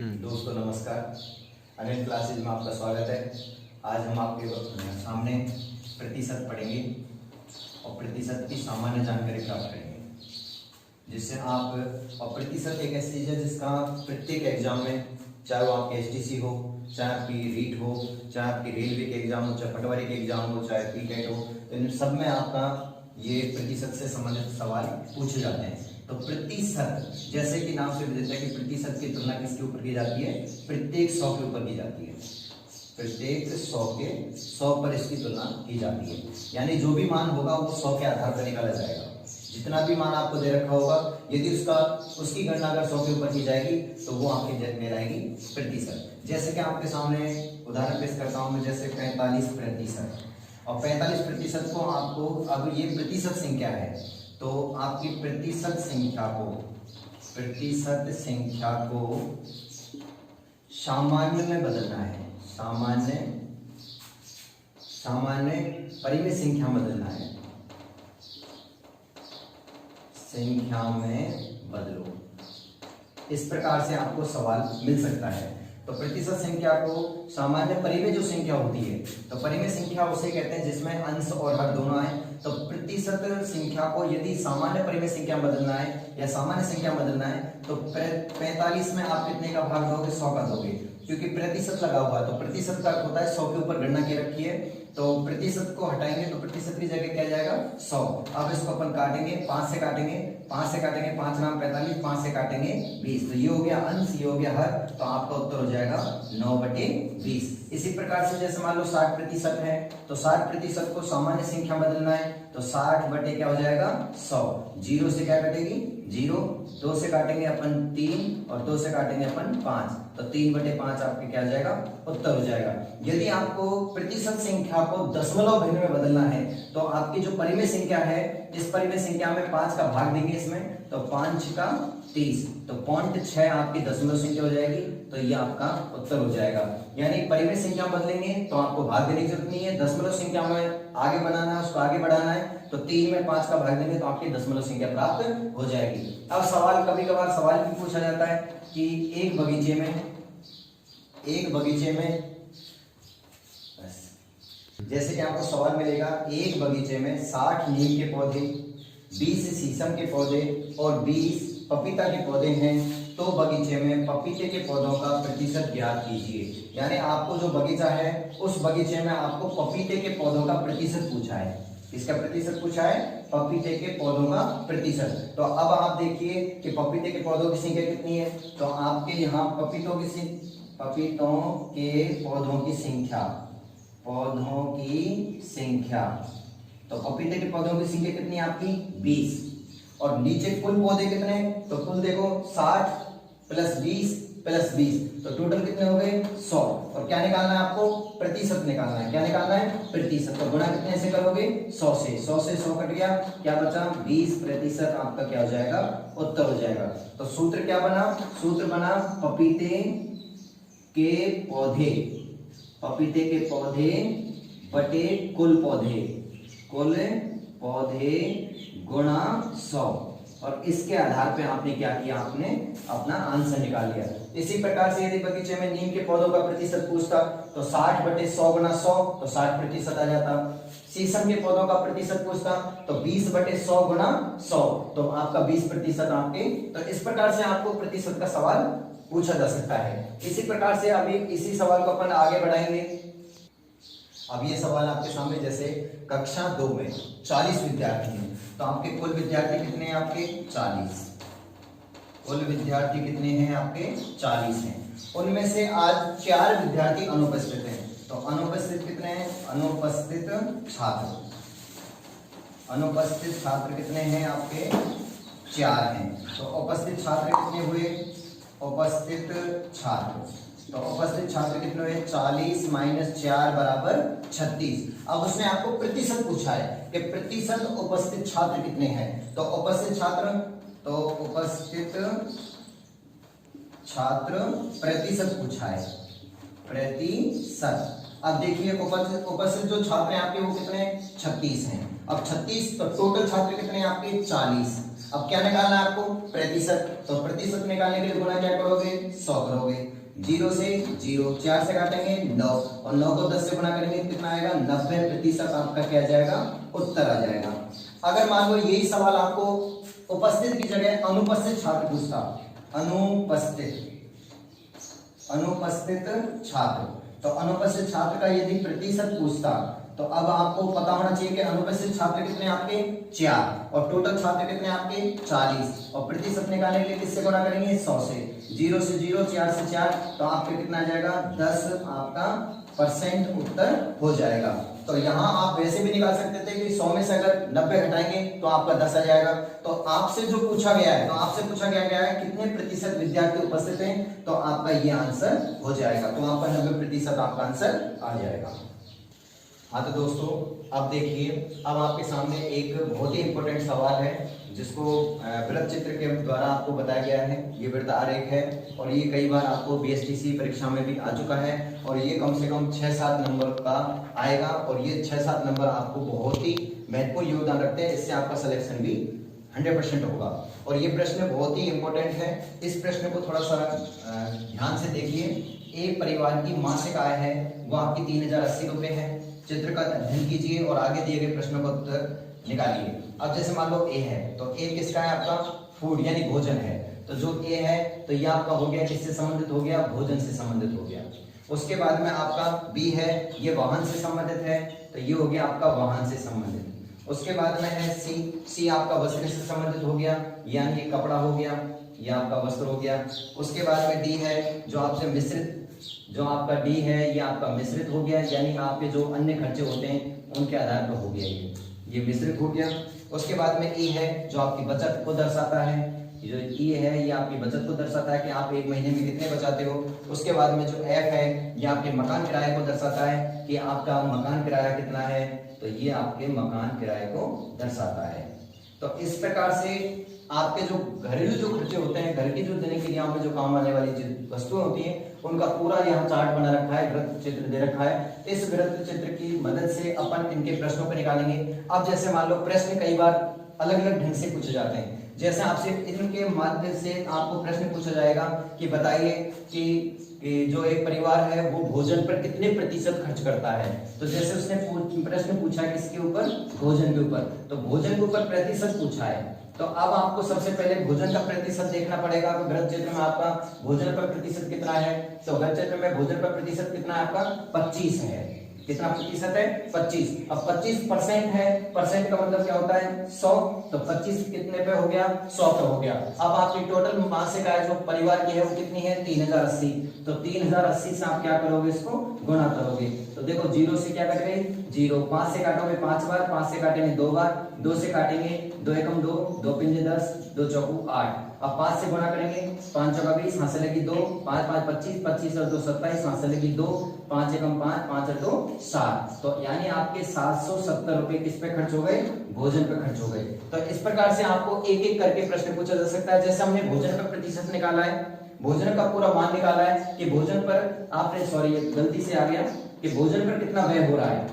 दोस्तों नमस्कार। अनिल क्लासेज में आपका स्वागत है। आज हम आपके सामने प्रतिशत पढ़ेंगे और प्रतिशत की सामान्य जानकारी प्राप्त करेंगे, जिससे आप और प्रतिशत एक ऐसी चीज़ है जिसका प्रत्येक एग्जाम में, चाहे वो आपके एसटीसी हो, चाहे आपकी रीट हो, चाहे आपकी रेलवे के एग्जाम हो, चाहे पटवारी के एग्जाम हो, चाहे पीटेट हो, तो इन सब में आपका ये प्रतिशत से संबंधित सवाल पूछे जाते हैं। तो प्रतिशत, जैसे कि नाम से विदित है कि प्रतिशत की तुलना किसके ऊपर की जाती है? प्रत्येक 100 के ऊपर की जाती है। प्रत्येक 100 के 100 पर इसकी तुलना की जाती है। यानी जो भी मान होगा वो 100 के आधार पर निकाला जाएगा। जितना भी मान आपको दे रखा होगा, यदि उसकी गणना अगर 100 के ऊपर की जाएगी तो वो आपके में आएगी प्रतिशत। जैसे कि आपके सामने उदाहरण पेश करता हूं मैं, जैसे 45%। और 45% को आपको, अब ये प्रतिशत संख्या है, तो आपकी प्रतिशत संख्या को सामान्य में बदलना है। सामान्य परिमेय संख्या में बदलना है। संख्या में बदलो, इस प्रकार से आपको सवाल मिल सकता है। तो प्रतिशत संख्या को सामान्य परिमेय जो संख्या होती है, तो परिमेय संख्या उसे कहते हैं जिसमें अंश और हर दोनों आए। तो प्रतिशत संख्या को यदि सामान्य परिमेय संख्या बदलना है या सामान्य संख्या बदलना है, तो 45 में आप कितने का भाग दोगे? 100 का दोगे, क्योंकि प्रतिशत लगा हुआ है। तो प्रतिशत का अर्थ होता है 100 के ऊपर गणना की रखी है, तो प्रतिशत को हटाएंगे तो प्रतिशत की जगह क्या जाएगा? 100। अब इसको अपन काटेंगे, 5 से काटेंगे, 5 नाम 45, 5 से काटेंगे 20। तो ये हो गया अंश, ये हो गया हर, तो आपका उत्तर हो जाएगा 9/20। इसी प्रकार से जैसे मान लो 60% है, तो 60% को सामान्य संख्या बदलना है, तो 60 बटे क्या हो जाएगा? 100। 0 से क्या कटेगी? 0। 2 से काटेंगे अपन 3 और 2 से काटेंगे अपन 5, तो 3/5 आपके क्या आ जाएगा? उत्तर हो जाएगा। यदि आपको प्रतिशत संख्या को दशमलव भिन्न में बदलना है, तो आपकी जो परिमेय संख्या है, इस परिमेय संख्या में 5 का भाग देंगे इसमें, तो 5 का 30, तो 0.6 आपकी दशमलव संख्या हो जाएगी, तो ये आपका उत्तर हो जाएगा। यानी परिमेय संख्या बदलेंगे तो आपको भाग देने की जरूरत नहीं है। दशमलव संख्या में आगे बनाना है, उसको आगे बढ़ाना है, तो 3 में 5 का भाग देंगे तो आपकी दशमलव संख्या प्राप्त हो जाएगी। अब सवाल, कभी कभार सवाल भी पूछा जाता है कि एक बगीचे में जैसे कि आपको सवाल मिलेगा, एक बगीचे में 60 नीम के पौधे, 20 शीशम के पौधे और 20 पपीता के पौधे हैं, तो बगीचे में पपीते के पौधों का प्रतिशत ज्ञात कीजिए। यानी आपको जो बगीचा है, उस बगीचे में आपको पपीते के पौधों का प्रतिशत पूछा है। इसका प्रतिशत पूछा है, पपीते के पौधों का प्रतिशत। तो अब आप देखिए कि पपीते के पौधों की संख्या कितनी है। तो आपके यहाँ पपीतों के पौधों की संख्या, तो पपीते के पौधों की संख्या कितनी है आपकी? 20। और नीचे कुल पौधे कितने? तो कुल देखो 60 + 20 + 20, तो टोटल कितने हो गए? 100। और क्या निकालना है आपको? प्रतिशत निकालना है। क्या निकालना है? प्रतिशत। तो गुणा कितने से करोगे? 100 से। 100 से 100 कट गया, क्या बचा? 20% आपका क्या हो जाएगा? उत्तर हो जाएगा। तो सूत्र क्या बना? सूत्र बना पपीते के पौधे बटे कुल पौधे गुणा 100। और इसके आधार पे आपने क्या किया? आपने अपना आंसर निकाल लिया। इसी प्रकार से यदि बगीचे में नीम के पौधों का प्रतिशत पूछता, तो 60/100 गुणा 100, तो 60% आ जाता। शीशम के पौधों का प्रतिशत पूछता, तो 20/100 गुणा 100, तो आपका 20% आपके। तो इस प्रकार से आपको प्रतिशत का सवाल पूछा जा सकता है। इसी प्रकार से अभी इसी सवाल को अपन आगे बढ़ाएंगे। अब ये सवाल आपके सामने, जैसे कक्षा 2 में 40 विद्यार्थी हैं, तो आपके कुल विद्यार्थी कितने हैं? आपके 40। कुल विद्यार्थी कितने हैं? आपके 40 हैं। उनमें से आज 4 विद्यार्थी अनुपस्थित हैं, तो अनुपस्थित कितने हैं? अनुपस्थित छात्र कितने हैं? आपके 4 हैं। तो उपस्थित छात्र कितने हुए? उपस्थित छात्र कितने हुए? 40 - 4 = 36। अब उसने आपको प्रतिशत पूछा है कि प्रतिशत उपस्थित छात्र कितने हैं। तो उपस्थित छात्र प्रतिशत पूछा है, प्रतिशत। अब देखिए उपस्थित जो छात्र हैं आपके वो कितने? 36 हैं। अब 36, तो टोटल छात्र कितने हैं आपके? 40। अब क्या निकालना है आपको? प्रतिशत। तो प्रतिशत निकालने के लिए गुणा क्या करोगे? 100 करोगे। 0 से 0, 4 से काटेंगे 9 और 9 को 10 से गुणा करेंगे कितना आएगा? 90% आपका क्या जाएगा? उत्तर आ जाएगा। अगर मान लो यही सवाल आपको उपस्थित की जगह अनुपस्थित छात्र पूछता, अनुपस्थित छात्र, तो अनुपस्थित छात्र का यदि प्रतिशत पूछता, तो अब आपको पता होना चाहिए कि अनुपस्थित छात्र कितने आपके? 4 और टोटल छात्र कितने आपके? 40 और प्रतिशत निकालने के लिए किससे गुणा करेंगे? 100 से। 0 से 0, 4 से 4, तो आपके कितना आ जाएगा? 10 आपका % उत्तर हो जाएगा। तो यहाँ आप वैसे भी निकाल सकते थे कि 100 में से अगर 90 घटाएंगे तो आपका 10 आ जाएगा। तो आपसे जो पूछा गया है, तो आपसे पूछा गया है कितने प्रतिशत विद्यार्थी उपस्थित हैं, तो आपका ये आंसर हो जाएगा। तो आपका 90% आपका आंसर आ जाएगा। हाँ तो दोस्तों, अब देखिए, अब आपके सामने एक बहुत ही इंपॉर्टेंट सवाल है जिसको वृत्त चित्र के द्वारा आपको बताया गया है। ये वृत्त आरेख है और ये कई बार आपको बीएसटीसी परीक्षा में भी आ चुका है और ये कम से कम 6-7 नंबर का आएगा और ये 6-7 नंबर आपको बहुत ही महत्वपूर्ण योगदान रखते हैं। इससे आपका सिलेक्शन भी 100% होगा और ये प्रश्न बहुत ही इंपॉर्टेंट है। इस प्रश्न को थोड़ा सा ध्यान से देखिए। एक परिवार की मासिक आय है वो आपकी 3080 रुपये है। चित्र का अध्ययन कीजिए और आगे दिए गए प्रश्नों का उत्तर निकालिए। अब जैसे मान लो ए है, तो ए किसका है? आपका फूड यानी भोजन है। तो जो ए है तो ये आपका हो गया, किससे संबंधित हो गया? भोजन से संबंधित हो गया। उसके बाद में आपका बी है, ये वाहन से संबंधित है, तो ये हो गया आपका वाहन से संबंधित। उसके बाद में है सी आपका वस्त्र से संबंधित हो गया, यानी ये कपड़ा हो गया, ये आपका वस्त्र हो गया। उसके बाद में डी है, जो आपसे मिश्रित, जो आपका डी है ये आपका मिश्रित हो गया, यानी आपके जो अन्य खर्चे होते हैं उनके आधार पर हो गया, ये मिश्रित हो गया। उसके बाद में ई है, जो आपकी बचत को दर्शाता है। जो ई है ये आपकी बचत को दर्शाता है कि आप एक महीने में कितने बचाते हो। उसके बाद में जो एफ है ये आपके मकान किराए को दर्शाता है कि आपका मकान किराया कितना है, तो ये आपके मकान किराए को दर्शाता है। तो इस प्रकार से आपके जो घरेलू जो खर्चे होते हैं, घर की जो दिनचर्या में जो काम आने वाली वस्तुएं होती हैं, उनका पूरा यहाँ चार्ट बना रखा है, वृत्त चित्र दे रखा है। इस वृत्त चित्र की मदद से अपन इनके प्रश्नों को निकालेंगे। अब जैसे मान लो प्रश्न कई बार अलग अलग ढंग से पूछे जाते हैं। जैसे आपसे इनके माध्यम से आपको प्रश्न पूछा जाएगा कि बताइए कि जो एक परिवार है वो भोजन पर कितने प्रतिशत खर्च करता है। तो जैसे उसने प्रश्न पूछा किसके ऊपर? भोजन के ऊपर। तो भोजन के ऊपर प्रतिशत पूछा है, तो अब आपको सबसे पहले भोजन का प्रतिशत देखना पड़ेगा। तो वृत्त चित्र में आपका भोजन पर प्रतिशत कितना है? तो वृत्त चित्र में भोजन पर प्रतिशत कितना है आपका? 25 है। कितना प्रतिशत है? 25। अब 25% है, परसेंट का मतलब क्या होता है? 100। तो 25 कितने पे हो गया? 100 पे हो गया। अब आपकी टोटल मासिक आय जो परिवार की है वो कितनी है? 3080। तो 3080 से आप क्या करोगे? इसको गुणा करोगे। तो देखो 0 से क्या कट गई? 0। 5 से काटोगे 5 बार, 5 से काटेंगे 2 बार, 2 से काटेंगे 2 एकम 2, 2 पंजे 10, 2 चौकू 8। अब 5 से गुणा करेंगे, 5 चौका 20, हाथ से लगी 2, 5 5 25, 25 और 2 27, हाथ से लगी 2, 5 एकम 5, 5 और 2 7। तो यानी आपके 770 रुपए किस पे खर्च हो गए? भोजन पे खर्च हो गए। तो इस प्रकार से आपको एक एक करके प्रश्न पूछा जा सकता है। जैसे हमने भोजन का प्रतिशत निकाला है, भोजन का पूरा मान निकाला है कि भोजन पर आपने, सॉरी गलती से आ गया, कि भोजन पर कितना व्यय हो रहा है,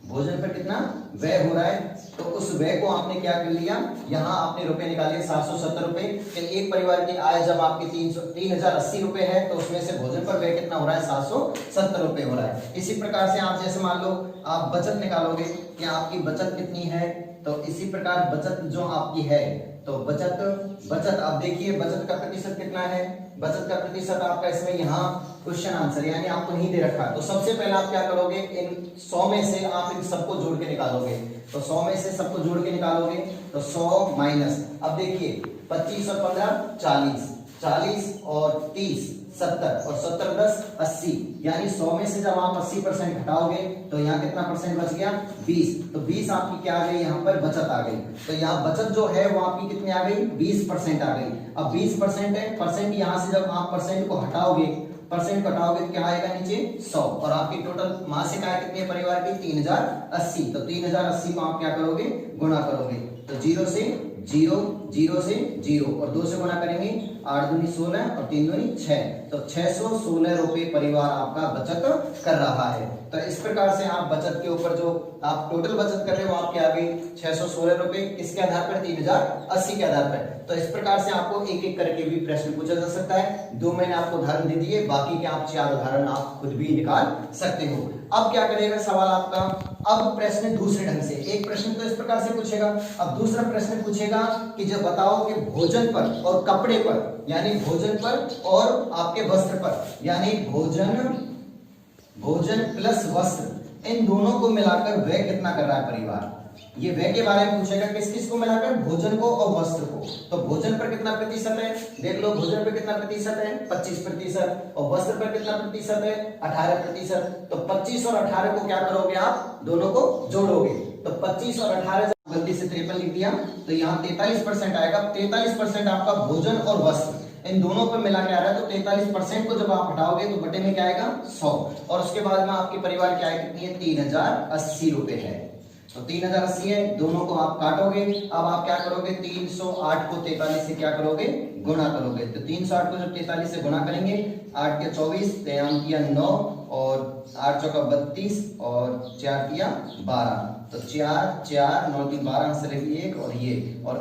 भोजन पर कितना व्यय हो रहा है। तो उस व्यय को आपने क्या कर लिया, यहाँ आपने रुपए निकाले 770 रुपए। एक परिवार की आय जब आपकी 3080 रुपए है, तो उसमें से भोजन पर व्यय कितना हो रहा है? 770 रुपए हो रहा है। इसी प्रकार से आप जैसे मान लो आप बचत निकालोगे कि आपकी बचत कितनी है, तो इसी प्रकार बचत जो आपकी है, तो बचत आप देखिए बचत का प्रतिशत कितना है। बचत का प्रतिशत आपका इसमें यहाँ क्वेश्चन आंसर यानी आपको नहीं दे रखा है। तो सबसे पहले आप क्या करोगे, इन 100 में से आप इन सबको जोड़ के निकालोगे। तो 100 में से सबको जोड़ के निकालोगे तो 100 माइनस, अब देखिए 25 और 15 40, 40 और 30 70 और 70 10 80, यानी 100 में से जब आप 80% घटाओगे तो यहाँ कितना परसेंट बच गया? 20। तो 20 आपकी क्या आ गई? यहाँ पर बचत आ गई। तो यहाँ बचत जो है वो आपकी कितनी आ गई? 20% आ गई। अब 20% है, परसेंट यहाँ से जब आप परसेंट को हटाओगे, परसेंट घटाओगे तो क्या आएगा नीचे? 100। और आपकी टोटल मासिक आय कितनी है परिवार की? 3080। तो 3080 को आप क्या करोगे? गुणा करोगे। तो 0 से जीरो, जीरो से जीरो और 2 से गुना करेंगे, 8 दूनी 16 और 3 दूनी 6, तो 616 रुपए परिवार आपका बचत कर रहा है। तो इस प्रकार से आप बचत के ऊपर जो आप टोटल बचत कर रहे हो आपके आ गई 616 रुपए, किसके आधार पर? 3080 के आधार पर। तो इस प्रकार से आपको एक एक करके भी प्रश्न पूछा जा सकता है। 2 मैंने आपको उदाहरण दे दिए, बाकी के आप 4 उदाहरण आप खुद भी निकाल सकते हो। अब क्या करेगा सवाल आपका, अब प्रश्न दूसरे ढंग से, एक प्रश्न तो इस प्रकार से पूछेगा, अब दूसरा प्रश्न पूछेगा कि जब बताओ कि भोजन पर और कपड़े पर, यानी भोजन पर और आपके वस्त्र पर, यानी भोजन प्लस वस्त्र, इन दोनों को मिलाकर व्यय कितना कर रहा है परिवार। ये व्यय के बारे में पूछेगा, किस किस को मिलाकर? भोजन को और वस्त्र को। तो भोजन पर कितना प्रतिशत है? देख लो, भोजन पर कितना प्रतिशत है? 25%, और वस्त्र पर कितना प्रतिशत है? 18%। तो 25 और 18 को क्या करोगे आप? दोनों को जोड़ोगे, तो 25 और 18, गलती से 53 लिख दिया, तो यहाँ 43% आएगा। 43% आपका भोजन और वस्त्र इन दोनों पर मिला के आ रहा है, तो 43% को जब आप हटाओगे तो बटे में क्या आएगा? 100, और उसके बाद में आपके परिवार क्या है, कितनी है? 3080 रुपए है। तो 3080 है, दोनों को आप काटोगे। अब आप क्या करोगे? 308 को 43 से क्या करोगे? गुणा करोगे। तो 308 को जब 43 से गुणा करेंगे, 8 के 24, 3 किया 9 और 8 चौका 32 और 4 किया 12, तो 4 4 9 3 12 से लगी 1 और ये, और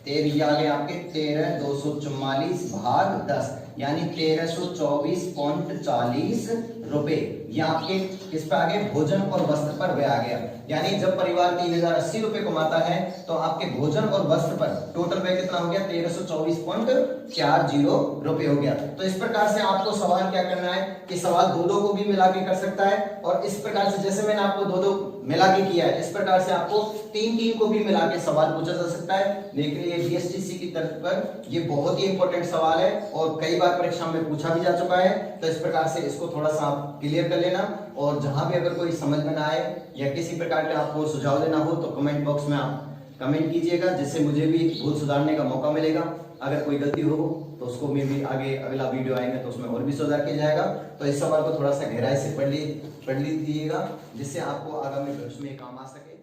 13 आ गए आपके 13 244 भाग 10, यानी 1324.40 रुपए। ये आपके किस पे आ गए? भोजन और वस्त्र पर व्यय आ गया। यानी जब परिवार 3080 रुपए कमाता है तो आपके भोजन और वस्त्र पर टोटल व्यय कितना हो गया? 1324.40 रुपए हो गया। तो इस प्रकार से आपको सवाल क्या करना है कि सवाल दो को भी मिला के कर सकता है, और इस प्रकार से जैसे मैंने आपको दो मिला के किया है, इस प्रकार से आपको 3 को भी मिला के सवाल पूछा जा सकता है। लेकिन ये बीएसटीसी की तरफ पर ये बहुत ही इंपॉर्टेंट सवाल है और कई बार परीक्षा में पूछा भी जा चुका है। तो इस प्रकार से इसको थोड़ा सा आप क्लियर कर लेना, और जहां भी अगर कोई समझ में ना आए या किसी प्रकार के आपको सुझाव देना हो तो कमेंट बॉक्स में आप कमेंट कीजिएगा, जिससे मुझे भी भूल सुधारने का मौका मिलेगा। अगर कोई गलती हो तो उसको में भी आगे अगला वीडियो आएंगे तो उसमें और भी सुधार किया जाएगा। तो इस सवाल को थोड़ा सा गहराई से पढ़ लीजिएगा, जिससे आपको आगामी भविष्य में काम आ सके।